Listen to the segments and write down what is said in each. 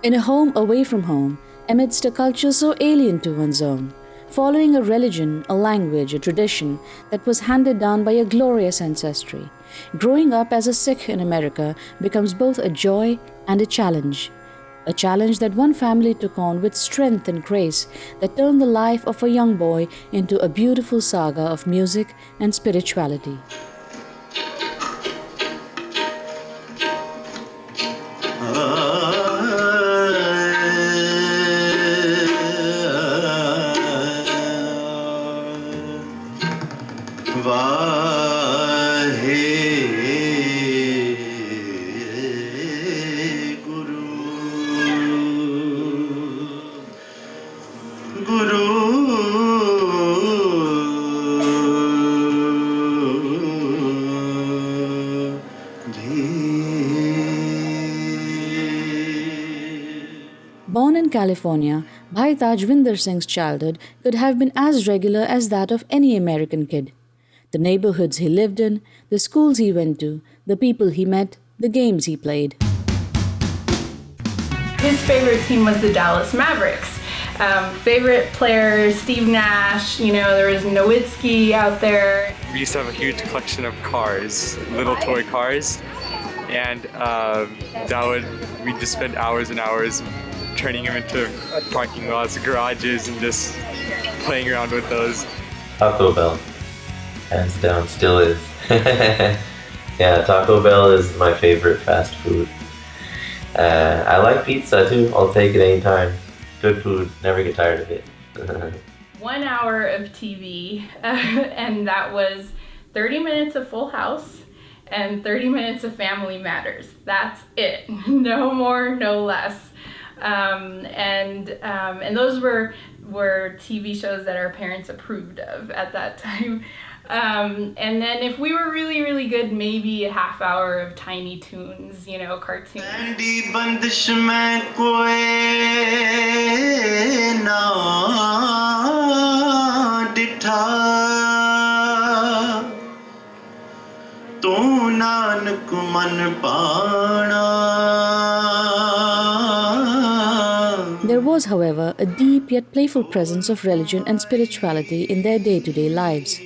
In a home away from home, amidst a culture so alien to one's own, following a religion, a language, a tradition that was handed down by a glorious ancestry, growing up as a Sikh in America becomes both a joy and a challenge. A challenge that one family took on with strength and grace that turned the life of a young boy into a beautiful saga of music and spirituality. Born in California, Bhai Tajwinder Singh's childhood could have been as regular as that of any American kid. The neighborhoods he lived in, the schools he went to, the people he met, the games he played. His favorite team was the Dallas Mavericks. Favorite player, Steve Nash, there was Nowitzki out there. We used to have a huge collection of cars, little toy cars, and we'd just spend hours and hours turning them into parking lots, garages, and just playing around with those. Taco Bell, hands down, still is. Yeah, Taco Bell is my favorite fast food. I like pizza too, I'll take it anytime. Good food, never get tired of it. 1 hour of TV, and that was 30 minutes of Full House and 30 minutes of Family Matters. That's it, no more, no less. And those were TV shows that our parents approved of at that time. And then if we were really, really good, maybe a half hour of Tiny Toons, cartoons. There was, however, a deep yet playful presence of religion and spirituality in their day-to-day lives.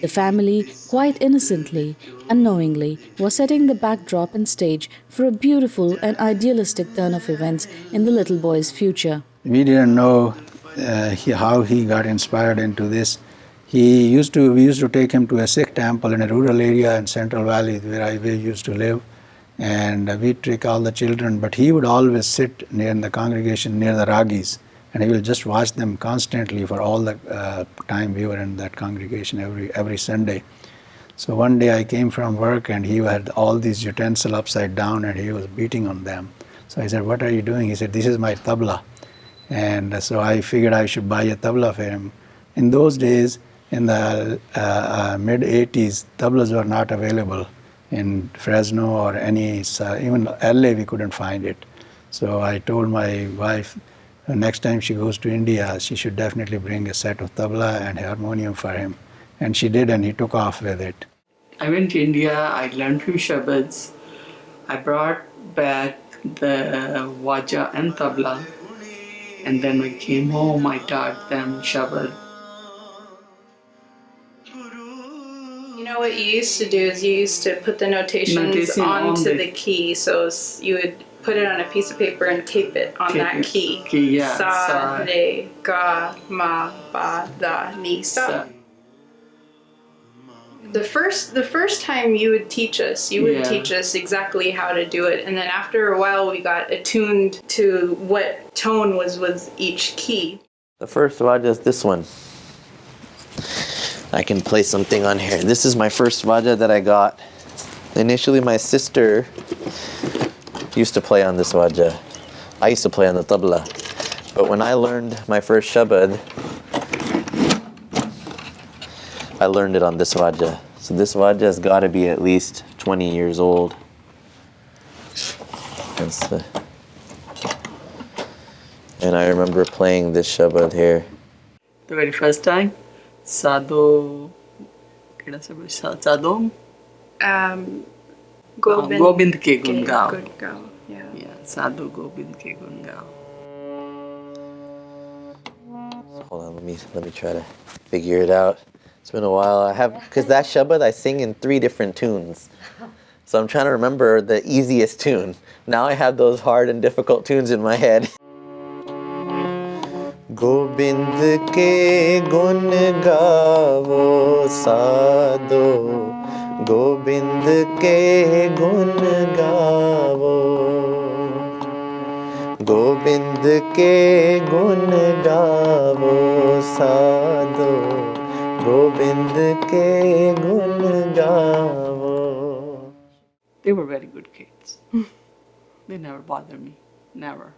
The family, quite innocently, unknowingly, was setting the backdrop and stage for a beautiful and idealistic turn of events in the little boy's future. We didn't know how he got inspired into this. We used to take him to a Sikh temple in a rural area in Central Valley where we used to live, and we'd take all the children, but he would always sit near the congregation, near the ragis, and he will just watch them constantly for all the time we were in that congregation every Sunday. So one day I came from work and he had all these utensils upside down and he was beating on them. So I said, "What are you doing?" He said, "This is my tabla." And so I figured I should buy a tabla for him. In those days, in the mid-80s, tablas were not available in Fresno or even LA we couldn't find it. So I told my wife, next time she goes to India, she should definitely bring a set of tabla and harmonium for him. And she did, and he took off with it. I went to India, I learned few shabads. I brought back the waja and tabla. And then when I came home, I taught them shabad. What you used to do is you used to put the notations onto the key. So you would put it on a piece of paper and tape it on that key. Yeah. Sa, re, ga, ma, ba, da, ni, sa. The first time you would teach us, teach us exactly how to do it. And then after a while, we got attuned to what tone was with each key. The first vaja is this one. I can play something on here. This is my first vaja that I got. Initially, my sister used to play on this vaja. I used to play on the tabla. But when I learned my first shabad, I learned it on this vaja. So this vaja has got to be at least 20 years old. And I remember playing this shabad here. The very first time, Sado, Sadom? Gobind Gobind ke Gun Gao. Yeah. Sadhu Gobind ke gun gao. Hold on, let me try to figure it out. It's been a while. Because that Shabad I sing in 3 different tunes. So I'm trying to remember the easiest tune. Now I have those hard and difficult tunes in my head. Gobind ke gun gaavo sadho, Gobind ke gun gaavo, Gobind ke gun gaavo sadho, Gobind ke gun gaavo. They were very good kids. They never bothered me. Never.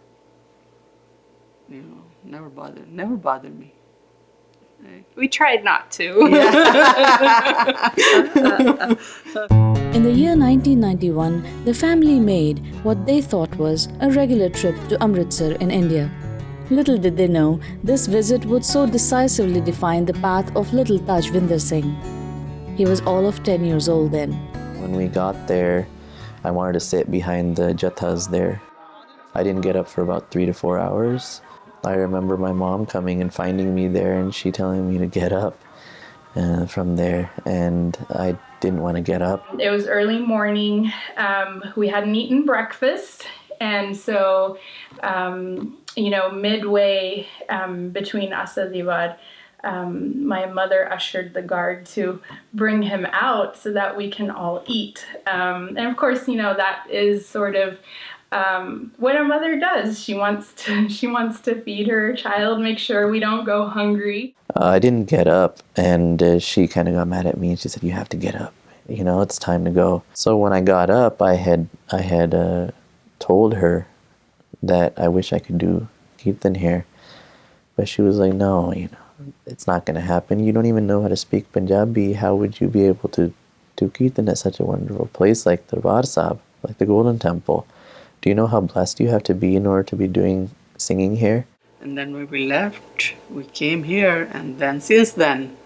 Never bothered me. We tried not to. In the year 1991, the family made what they thought was a regular trip to Amritsar in India. Little did they know, this visit would so decisively define the path of little Tajvinder Singh. He was all of 10 years old then. When we got there, I wanted to sit behind the jathas there. I didn't get up for about 3 to 4 hours. I remember my mom coming and finding me there and she telling me to get up from there, and I didn't want to get up. It was early morning. We hadn't eaten breakfast, and so midway between Asadiwad, my mother ushered the guard to bring him out so that we can all eat. And of course, that is sort of what a mother does. She wants to feed her child, make sure we don't go hungry. I didn't get up, and she kind of got mad at me, and she said, "You have to get up. It's time to go." So when I got up, I had told her that I wish I could do Kirtan here, but she was like, "No, it's not going to happen. You don't even know how to speak Punjabi. How would you be able to do Kirtan at such a wonderful place like Darbar Sahib, like the Golden Temple? Do you know how blessed you have to be in order to be doing singing here?" And then when we left, we came here, and then since then,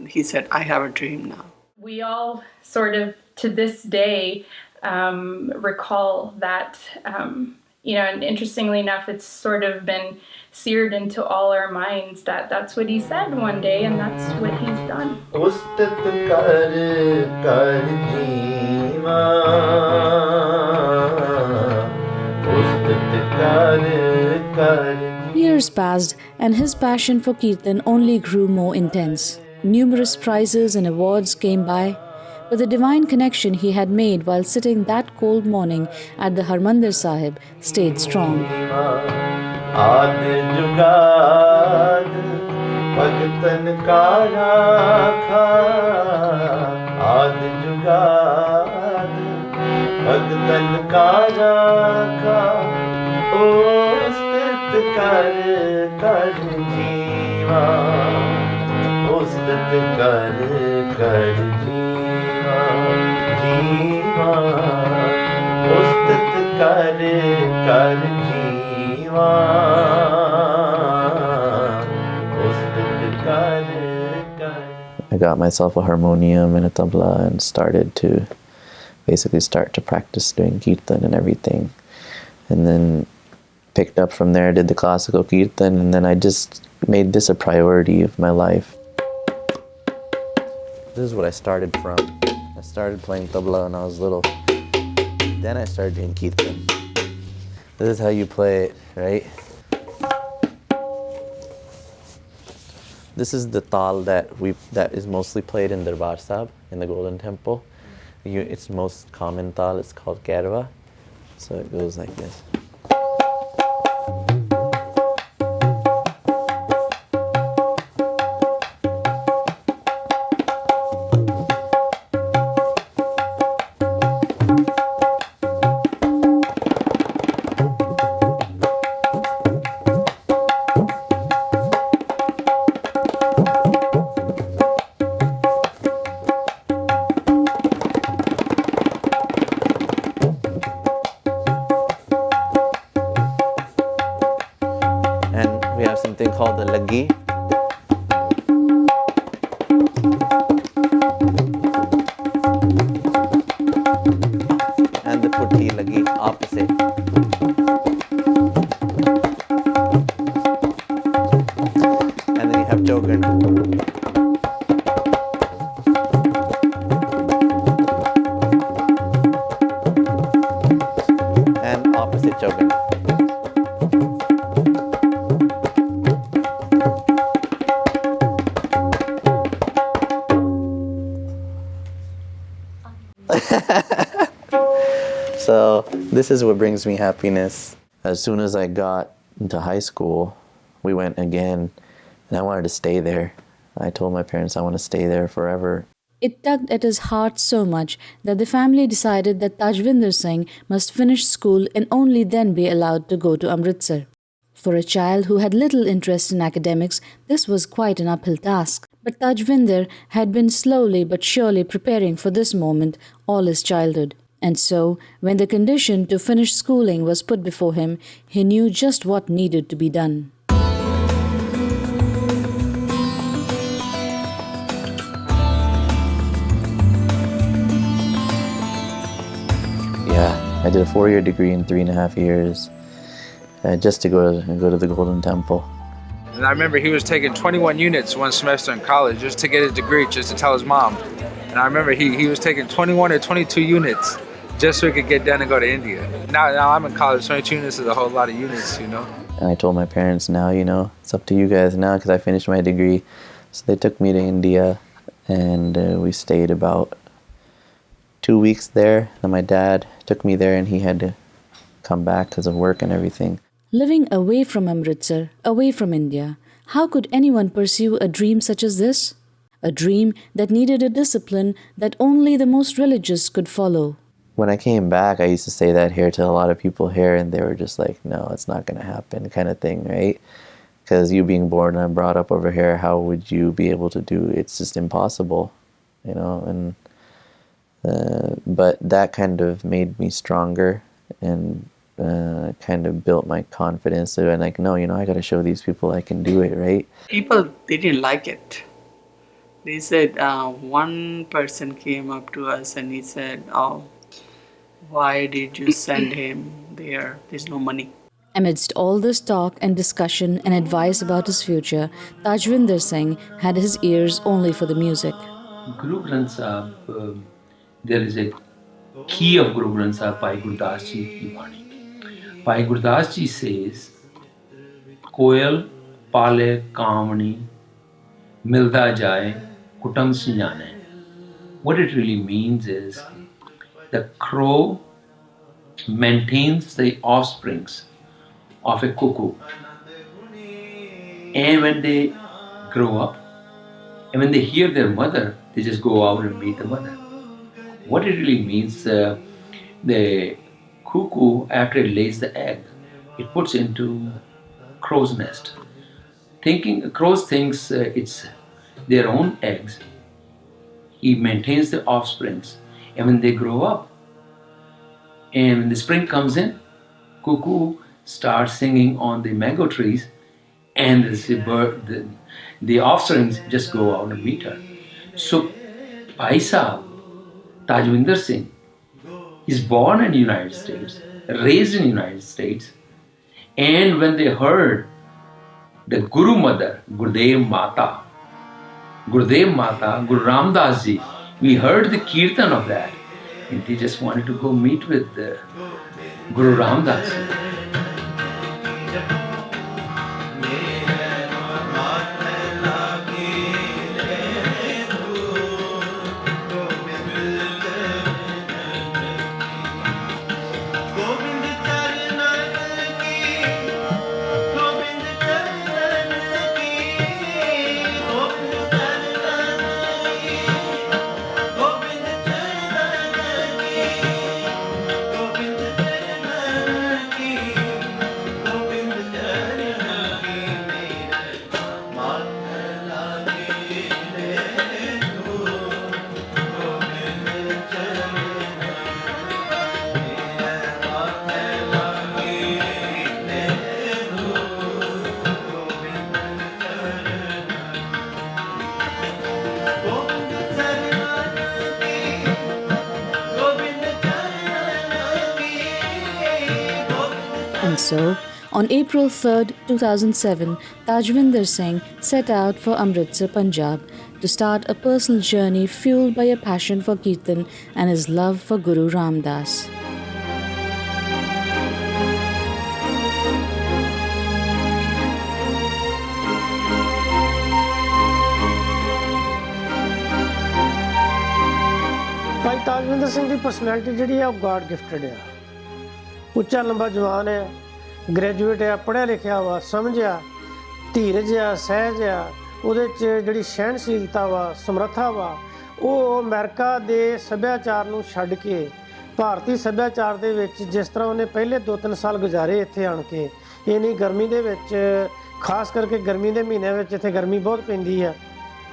he said, "I have a dream now." We all sort of, to this day, recall that, and interestingly enough, it's sort of been seared into all our minds that that's what he said one day, and that's what he's done. Years passed, and his passion for Kirtan only grew more intense. Numerous prizes and awards came by, but the divine connection he had made while sitting that cold morning at the Harmandir Sahib stayed strong. I got myself a harmonium and a tabla and started to practice doing Kirtan and everything. And then picked up from there, did the classical Kirtan, and then I just made this a priority of my life. This is what I started from. I started playing tabla when I was little. Then I started doing Kirtan. This is how you play it, right? This is the tal that is mostly played in Darbar Sahib, in the Golden Temple. Its most common tal, it's called Kairwa. So it goes like this. We have something called the lagi. And the putti lagi, opposite. Keep choking. So this is what brings me happiness. As soon as I got into high school, we went again, and I wanted to stay there. I told my parents I want to stay there forever. It tugged at his heart so much that the family decided that Tajvinder Singh must finish school and only then be allowed to go to Amritsar. For a child who had little interest in academics, this was quite an uphill task. But Tajvinder had been slowly but surely preparing for this moment all his childhood. And so, when the condition to finish schooling was put before him, he knew just what needed to be done. Yeah, I did a 4-year degree in 3.5 years, just to go to the Golden Temple. And I remember he was taking 21 units one semester in college just to get his degree, just to tell his mom. And I remember he was taking 21 or 22 units just so he could get done and go to India. Now I'm in college, 22 units is a whole lot of units, you know. And I told my parents, now, it's up to you guys now because I finished my degree. So they took me to India, and we stayed about 2 weeks there. And my dad took me there, and he had to come back because of work and everything. Living away from Amritsar, away from India, how could anyone pursue a dream such as this? A dream that needed a discipline that only the most religious could follow. When I came back, I used to say that here to a lot of people here, and they were just like, no, it's not going to happen, kind of thing, right? Because you being born and brought up over here, how would you be able to do it? It's just impossible, and but that kind of made me stronger and kind of built my confidence. So I'm like, no, I got to show these people I can do it, right? People didn't like it. They said, one person came up to us and he said, oh, why did you send him there? There's no money. Amidst all this talk and discussion and advice about his future, Tajvinder Singh had his ears only for the music. Guru Granth Sahib, there is a key of Guru Granth Sahib, Bhai Gurdas Ji ki Bani. Bhai Gurdas Ji says, Koyal pale kamani milda jaye kutam sinjane. What it really means is the crow maintains the offsprings of a cuckoo, and when they grow up and when they hear their mother, they just go out and meet the mother. What it really means, the cuckoo, after it lays the egg, it puts into crow's nest. Crows thinks it's their own eggs. He maintains the offsprings, and when they grow up, and when the spring comes in, cuckoo starts singing on the mango trees, and the offsprings just go out and meet her. So, Bhai Sahib, Tajvinder Singh, is born in the United States, raised in the United States, and when they heard the Guru Mother, Gurudev Mata, Guru Ramdas Ji, we heard the kirtan of that, and they just wanted to go meet with Guru Ramdas Ji. And so, on April 3, 2007, Tajvinder Singh set out for Amritsar, Punjab, to start a personal journey fueled by a passion for Kirtan and his love for Guru Ramdas. Tajwinder Singh ਦੀ personality ਜਿਹੜੀ ਆ ਉਹ god gifted ਆ। ਉੱਚਾ ਲੰਬਾ ਜਵਾਨ ਹੈ, graduate ਆ, ਪੜ੍ਹਿਆ ਲਿਖਿਆ ਵਾ, ਸਮਝਿਆ, ਧੀਰਜ ਆ, ਸਹਿਜ ਆ, ਉਹਦੇ 'ਚ ਜਿਹੜੀ ਸਹਿਣਸ਼ੀਲਤਾ ਵਾ, ਸਮਰੱਥਾ ਵਾ, ਉਹ ਅਮਰੀਕਾ ਦੇ ਸੱਭਿਆਚਾਰ ਨੂੰ ਛੱਡ ਕੇ ਭਾਰਤੀ ਸੱਭਿਆਚਾਰ ਦੇ ਵਿੱਚ ਜਿਸ ਤਰ੍ਹਾਂ ਉਹਨੇ ਪਹਿਲੇ 2-3 ਸਾਲ ਗੁਜ਼ਾਰੇ ਇੱਥੇ ਆਣ ਕੇ, ਇੰਨੀ ਗਰਮੀ ਦੇ ਵਿੱਚ, ਖਾਸ ਕਰਕੇ ਗਰਮੀ ਦੇ ਮਹੀਨਿਆਂ ਵਿੱਚ ਇੱਥੇ ਗਰਮੀ ਬਹੁਤ ਪੈਂਦੀ ਆ,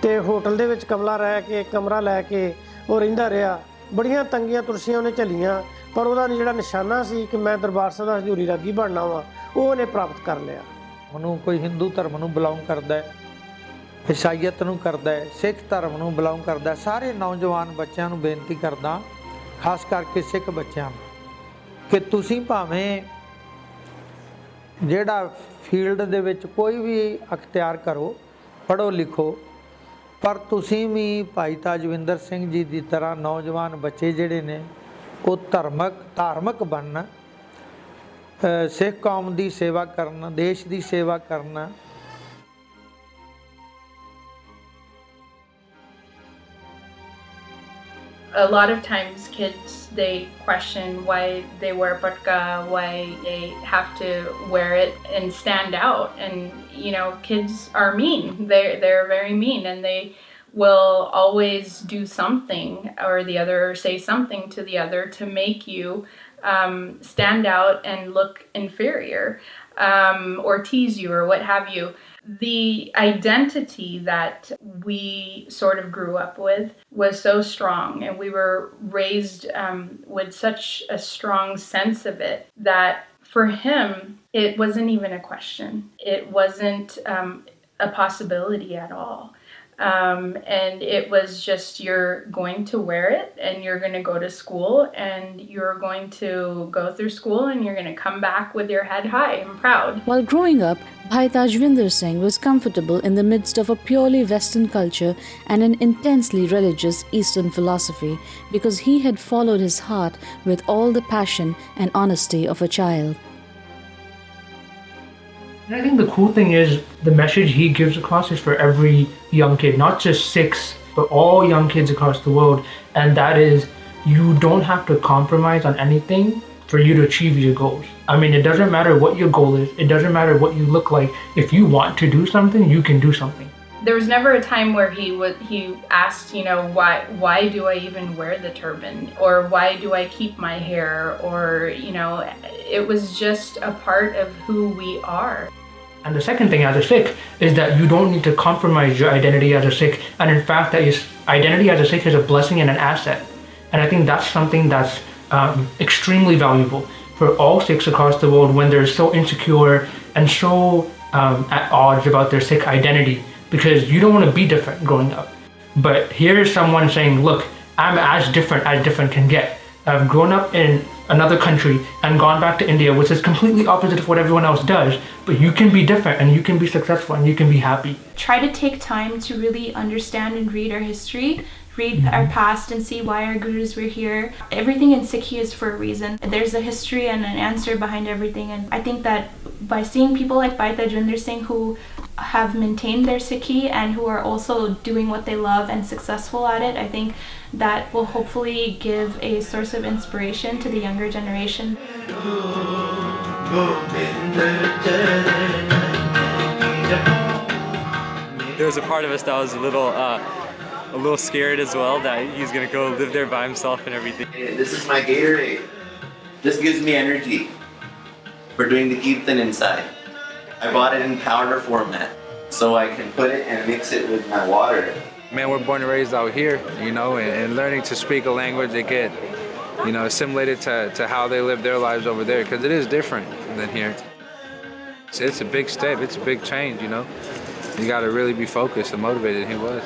ਤੇ ਹੋਟਲ ਦੇ ਵਿੱਚ ਕਮਰਾ ਲੈ ਕੇ ਉਹ ਰਹਿੰਦਾ ਰਿਹਾ। ਬੜੀਆਂ ਤੰਗੀਆਂ ਤੁਰਸ਼ੀਆਂ ਉਹਨੇ ਝੱਲੀਆਂ, ਪਰ ਉਹਦਾ ਜਿਹੜਾ ਨਿਸ਼ਾਨਾ ਸੀ ਕਿ ਮੈਂ ਦਰਬਾਰ ਸਾਹਿਬ ਦਾ ਹਜ਼ੂਰੀ ਰਾਗੀ ਬਣਨਾ ਵਾ, ਉਹ ਉਹਨੇ ਪ੍ਰਾਪਤ ਕਰ ਲਿਆ। ਉਹਨੂੰ ਕੋਈ ਹਿੰਦੂ ਧਰਮ ਨੂੰ ਬਿਲੋਂਗ ਕਰਦਾ ਹੈ, ਈਸਾਈਅਤ ਨੂੰ ਕਰਦਾ ਹੈ, ਸਿੱਖ ਧਰਮ ਨੂੰ ਬਿਲੋਂਗ ਕਰਦਾ, ਸਾਰੇ ਨੌਜਵਾਨ ਬੱਚਿਆਂ ਨੂੰ ਬੇਨਤੀ ਕਰਦਾ, ਖਾਸ ਕਰਕੇ ਸਿੱਖ ਬੱਚਿਆਂ ਨੂੰ, ਕਿ ਤੁਸੀਂ ਭਾਵੇਂ ਜਿਹੜਾ ਫੀਲਡ ਦੇ ਵਿੱਚ ਕੋਈ ਵੀ ਅਖਤਿਆਰ ਕਰੋ, ਪੜ੍ਹੋ ਲਿਖੋ, ਪਰ ਤੁਸੀਂ ਵੀ ਭਾਈ ਤਾਜਵਿੰਦਰ ਸਿੰਘ ਜੀ ਦੀ ਤਰ੍ਹਾਂ ਨੌਜਵਾਨ ਬੱਚੇ ਜਿਹੜੇ ਨੇ ਉਹ ਧਾਰਮਿਕ ਬਣਨ, ਸਿੱਖ ਕੌਮ ਦੀ ਸੇਵਾ ਕਰਨ, ਦੇਸ਼ ਦੀ ਸੇਵਾ ਕਰਨ। A lot of times kids, they question why they wear burqa, why they have to wear it and stand out. And you know, kids are mean. They're very mean, and they will always do something or the other, or say something to the other to make you stand out and look inferior, or tease you or what have you. The identity that we sort of grew up with was so strong, and we were raised with such a strong sense of it that for him, it wasn't even a question. It wasn't a possibility at all. And it was just, you're going to wear it and you're going to go to school and you're going to go through school and you're going to come back with your head high and proud. While growing up, Bhai Tajvinder Singh was comfortable in the midst of a purely Western culture and an intensely religious Eastern philosophy because he had followed his heart with all the passion and honesty of a child. And I think the cool thing is the message he gives across is for every young kid, not just Sikhs, but all young kids across the world. And that is, you don't have to compromise on anything for you to achieve your goals. I mean, it doesn't matter what your goal is. It doesn't matter what you look like. If you want to do something, you can do something. There was never a time where he asked, you know, why do I even wear the turban, or why do I keep my hair, or, you know, it was just a part of who we are. And the second thing as a Sikh is that you don't need to compromise your identity as a Sikh, and in fact that your identity as a Sikh is a blessing and an asset. And I think that's something that's extremely valuable for all Sikhs across the world when they're so insecure and so at odds about their Sikh identity, because you don't want to be different growing up. But here's someone saying, look, I'm as different can get. I've grown up in another country and gone back to India, which is completely opposite of what everyone else does, but you can be different and you can be successful and you can be happy. Try to take time to really understand and read our history, read our past and see why our gurus were here. Everything in Sikhi is for a reason. There's a history and an answer behind everything, and I think that by seeing people like Bhai Tajvinder Singh who have maintained their Sikhi and who are also doing what they love and successful at it, I think that will hopefully give a source of inspiration to the younger generation. There was a part of us that was a little scared as well, that he's gonna go live there by himself and everything. This is my Gatorade. This gives me energy for doing the kirtan inside. I bought it in powder format, so I can put it and mix it with my water. Man, we're born and raised out here, you know, and learning to speak a language they get, you know, assimilated to how they live their lives over there, because it is different than here. It's a big step, it's a big change, you know. You gotta really be focused and motivated, he was.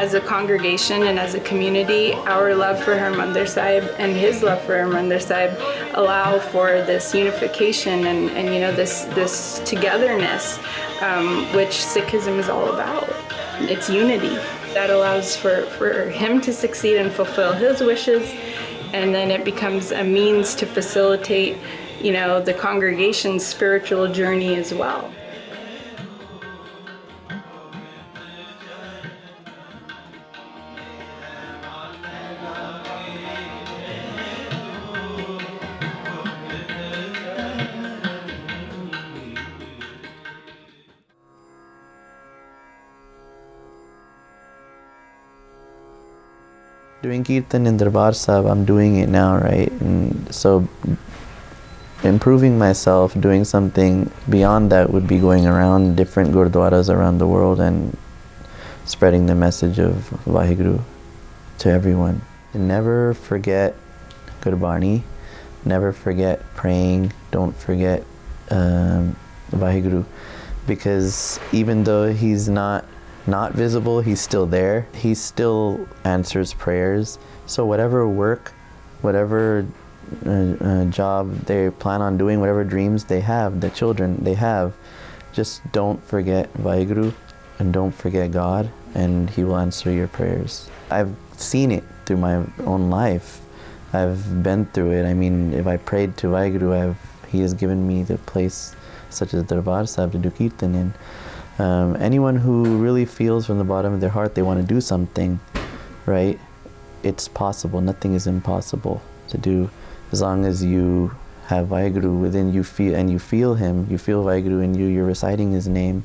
As a congregation and as a community, our love for Harmandir Sahib and his love for Harmandir Sahib allow for this unification and you know, this togetherness, which Sikhism is all about. It's unity. That allows for him to succeed and fulfill his wishes, and then it becomes a means to facilitate, the congregation's spiritual journey as well. Doing Kirtan in Darbar Sahib, I'm doing it now, right? And so improving myself, doing something beyond that would be going around different gurdwaras around the world and spreading the message of Vaheguru to everyone. And never forget Gurbani, never forget praying, don't forget Vaheguru, because even though he's not visible, he's still there. He still answers prayers. So whatever work, whatever job they plan on doing, whatever dreams they have, the children they have, just don't forget Vaheguru and don't forget God, and he will answer your prayers. I've seen it through my own life. I've been through it. I mean, if I prayed to Vaheguru, he has given me the place such as Darbar Sahib to do Kirtan in. Anyone who really feels from the bottom of their heart they want to do something, right? It's possible. Nothing is impossible to do, as long as you have Vaheguru within you, you feel him. You feel Vaheguru in you. You're reciting his name.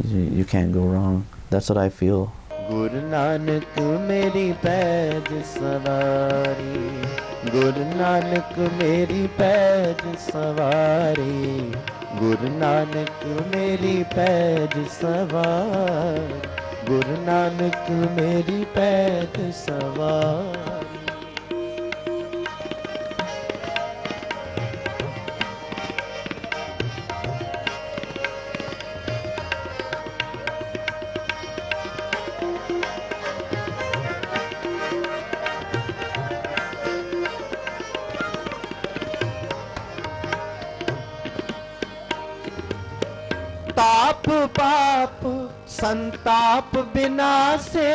You can't go wrong. That's what I feel. Guru Nanak meri paid savari, Guru Nanak meri paid savari, Guru Nanak meri paid savari, Guru Nanak meri paid savari. ताप पाप संताप बिनासे,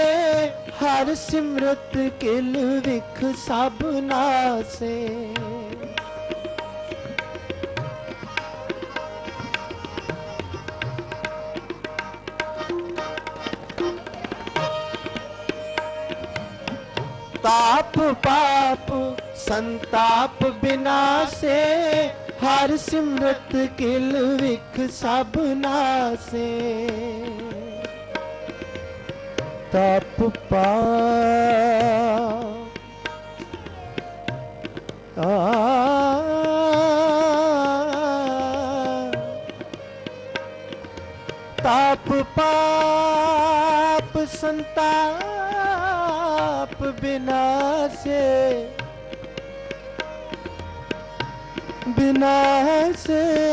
हर सिमरत किल विख सब नासे। ताप पाप संताप बिनासे, हर सिमरत किल विख सब नासे। ताप ताप पाप संताप बिनासे, बिनासे।